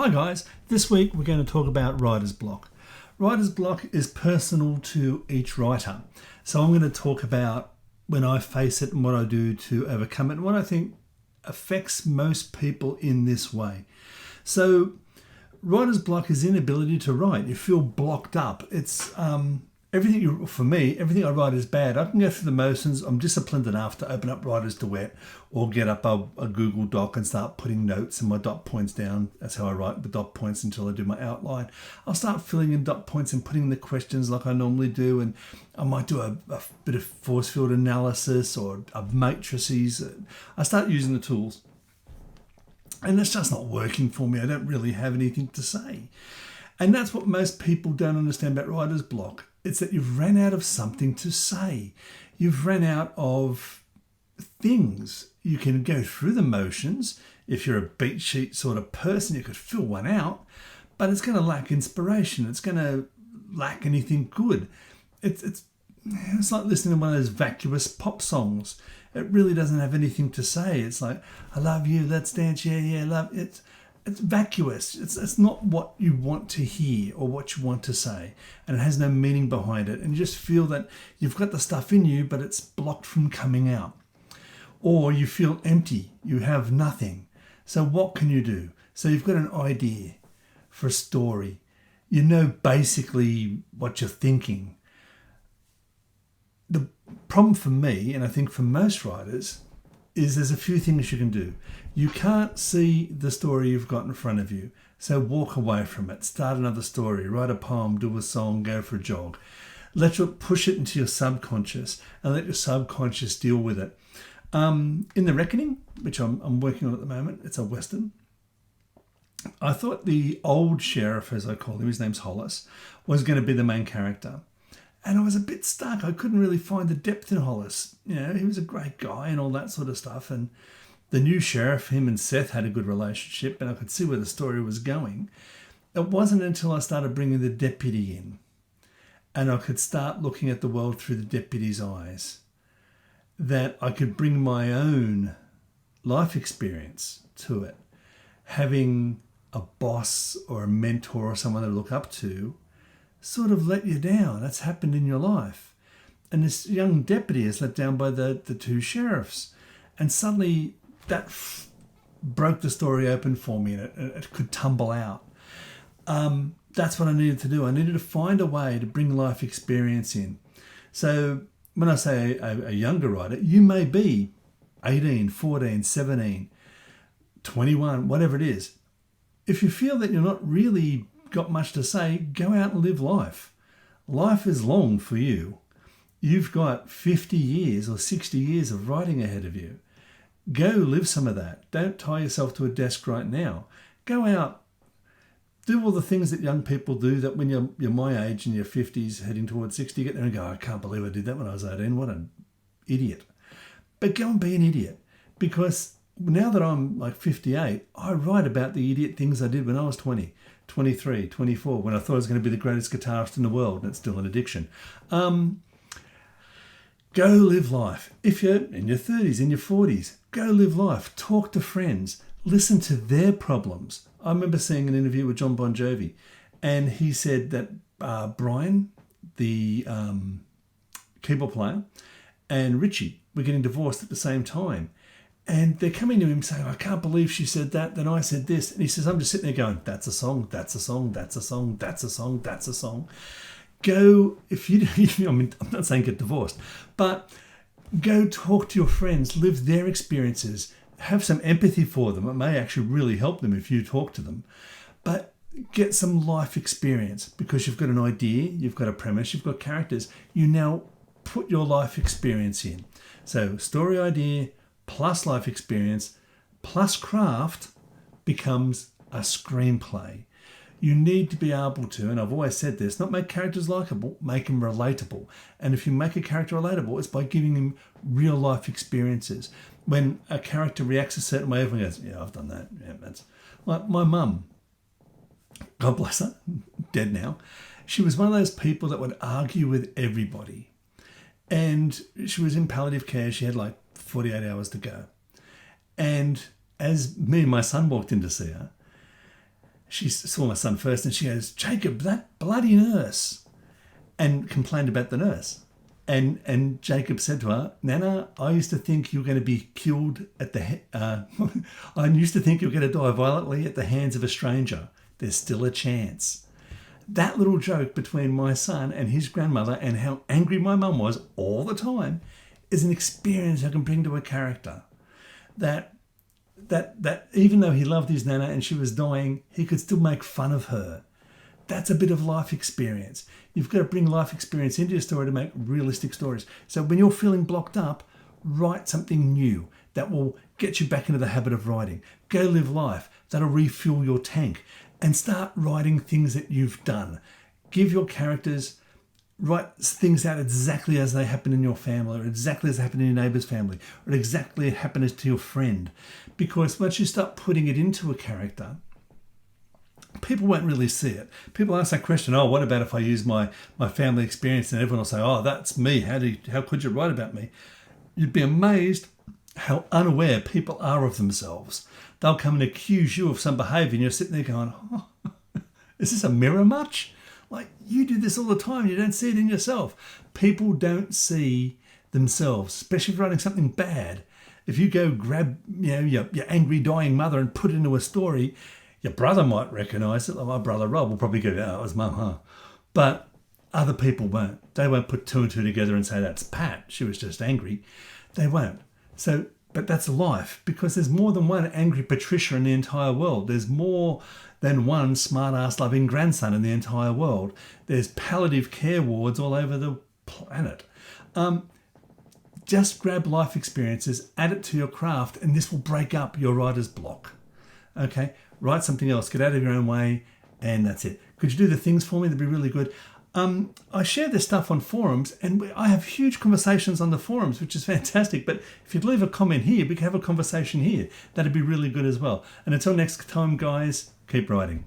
Hi guys, this week we're going to talk about writer's block. Writer's block is personal to each writer. So I'm going to talk about when I face it and what I do to overcome it and what I think affects most people in this way. So writer's block is inability to write. You feel blocked up. It's for me, everything I write is bad. I can go through the motions. I'm disciplined enough to open up Writer's Duet or get up a Google Doc and start putting notes and my dot points down. That's how I write the dot points until I do my outline. I'll start filling in dot points and putting the questions like I normally do, and I might do a bit of force field analysis or matrices. I start using the tools. And it's just not working for me. I don't really have anything to say. And that's what most people don't understand about writer's block. It's that you've ran out of something to say. You've ran out of things. You can go through the motions. If you're a beat sheet sort of person, you could fill one out, but it's going to lack inspiration. It's going to lack anything good. It's like listening to one of those vacuous pop songs. It really doesn't have anything to say. It's like, I love you, let's dance, yeah, love. It's vacuous. It's not what you want to hear or what you want to say, and it has no meaning behind it. And you just feel that you've got the stuff in you, but it's blocked from coming out. Or you feel empty. You have nothing. So what can you do? So you've got an idea for a story. You know basically what you're thinking. The problem for me, and I think for most writers, is there's a few things you can do. You can't see the story you've got in front of you, so walk away from it. Start another story, write a poem, do a song, go for a jog. Push it into your subconscious and let your subconscious deal with it. In The Reckoning, which I'm working on at the moment, it's a Western. I thought the old sheriff, as I call him, his name's Hollis, was going to be the main character. And I was a bit stuck. I couldn't really find the depth in Hollis. You know, he was a great guy and all that sort of stuff. And the new sheriff, him and Seth had a good relationship, and I could see where the story was going. It wasn't until I started bringing the deputy in and I could start looking at the world through the deputy's eyes that I could bring my own life experience to it. Having a boss or a mentor or someone to look up to sort of let you down. That's happened in your life. And this young deputy is let down by the two sheriffs. And suddenly that broke the story open for me, and it could tumble out. That's what I needed to do. I needed to find a way to bring life experience in. So when I say a younger writer, you may be 18, 14, 17, 21, whatever it is. If you feel that you're not really got much to say, go out and live life. Life is long for you. You've got 50 years or 60 years of writing ahead of you. Go live some of that. Don't tie yourself to a desk right now. Go out. Do all the things that young people do, that when you're my age in your 50s heading towards 60, you get there and go, I can't believe I did that when I was 18. What an idiot. But go and be an idiot, because now that I'm like 58, I write about the idiot things I did when I was 20. 23, 24, when I thought I was going to be the greatest guitarist in the world, and it's still an addiction. Go live life. If you're in your 30s, in your 40s, go live life. Talk to friends. Listen to their problems. I remember seeing an interview with John Bon Jovi, and he said that Brian, the keyboard player, and Richie were getting divorced at the same time. And they're coming to him saying, I can't believe she said that, then I said this. And he says, I'm just sitting there going, that's a song, that's a song, that's a song, that's a song, that's a song. Go, I'm not saying get divorced, but go talk to your friends, live their experiences, have some empathy for them. It may actually really help them if you talk to them. But get some life experience, because you've got an idea, you've got a premise, you've got characters. You now put your life experience in. So story idea, plus life experience, plus craft becomes a screenplay. You need to be able to, and I've always said this, not make characters likable, make them relatable. And if you make a character relatable, it's by giving them real life experiences. When a character reacts a certain way, everyone goes, yeah, I've done that. Yeah, that's like my mum. God bless her, dead now. She was one of those people that would argue with everybody. And she was in palliative care. She had like 48 hours to go. And as me and my son walked in to see her, she saw my son first and she goes, Jacob, that bloody nurse, and complained about the nurse. And Jacob said to her, Nana, I used to think you were going to be killed at the... I used to think you were going to die violently at the hands of a stranger. There's still a chance. That little joke between my son and his grandmother and how angry my mum was all the time is an experience I can bring to a character. That even though he loved his Nana and she was dying, he could still make fun of her. That's a bit of life experience. You've got to bring life experience into your story to make realistic stories. So when you're feeling blocked up, write something new that will get you back into the habit of writing. Go live life. That'll refuel your tank. And start writing things that you've done. Give your characters, write things out exactly as they happen in your family, or exactly as they happen in your neighbour's family, or exactly as happens to your friend. Because once you start putting it into a character, people won't really see it. People ask that question, oh, what about if I use my family experience? And everyone will say, oh, that's me. How could you write about me? You'd be amazed how unaware people are of themselves. They'll come and accuse you of some behaviour and you're sitting there going, oh, is this a mirror much? Like, you do this all the time. You don't see it in yourself. People don't see themselves, especially if you're writing something bad. If you go grab your angry dying mother and put it into a story, your brother might recognise it. Like my brother Rob will probably go, oh, it was Mum, huh? But other people won't. They won't put two and two together and say, that's Pat. She was just angry. They won't. So, but that's life, because there's more than one angry Patricia in the entire world. There's more than one smart-ass loving grandson in the entire world. There's palliative care wards all over the planet. Just grab life experiences, add it to your craft, and this will break up your writer's block. Okay? Write something else, get out of your own way, and that's it. Could you do the things for me? That'd be really good. I share this stuff on forums, and I have huge conversations on the forums, which is fantastic. But if you'd leave a comment here, we can have a conversation here. That'd be really good as well. And until next time, guys, keep writing.